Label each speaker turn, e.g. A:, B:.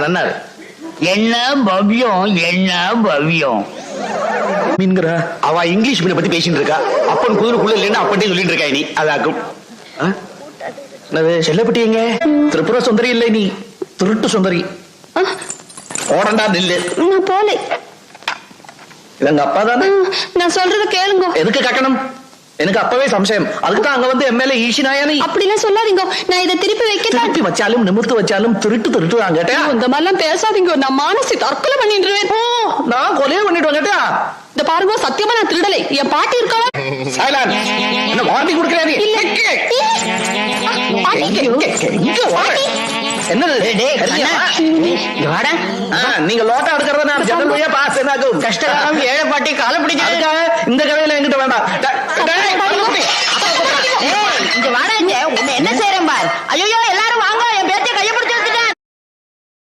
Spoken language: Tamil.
A: நன்னாரு. என்ன பவ்யம், என்ன பவ்யம்.
B: மீன்கிற
A: அவ இங்கிலீஷ் மீனை பத்தி பேசிட்டு இருக்கா. அப்பன் குதிரைக்குள்ள இல்லைன்னா அப்பன்ட்டே சொல்லிட்டு இருக்கா. நீ அதாக்கும்
B: செல்லப்பட்டி எங்க? திரிபுர சுந்தரி இல்லை, நீ திருட்டு சுந்தரி. ஓடண்டா நில்லு.
C: நான் போல.
B: எங்க அப்பா தானே.
C: நான் சொல்றத கேளுங்க.
B: எதுக்கு கட்டணம்? எனக்கு அப்பவே சம்சயம். அதுக்கு தான் அங்க வந்து எம்எல்ஏ ஈஷினாயானி.
C: அப்படிலாம் சொல்லாதீங்க. நான் இதை திருப்பி வைக்கிறேன்.
B: திருப்பி வச்சாலும் நிமிர்த்து வச்சாலும் திருட்டு தான் கேட்டா.
C: இந்த மாதிரிலாம் பேசாதீங்க. நான் மானசி தற்கொலை பண்ணிடுவேன்.
B: நான் கொலையே பண்ணிட்டு கேட்டா.
C: இந்த பாருங்க, சத்தியமா நான் திருடலை. என் பாட்டி இருக்காள.
B: என்ன வார்த்தை கொடுக்கறானே?
C: இல்ல.
B: என்னது? நீங்க லோட்டா எடுக்கிறத நான் ஜன்னல் வழியா பாஸ் என்னாகும்.
A: கஷ்டகாலம் ஏழை பாட்டி காலை பிடிக்க.
B: இந்த கதையில என்கிட்ட வேண்டாம்.
A: இங்க வாடா, உன்னை என்ன செய்யறேன் பார். ஐயோ எல்லாரும் வாங்க.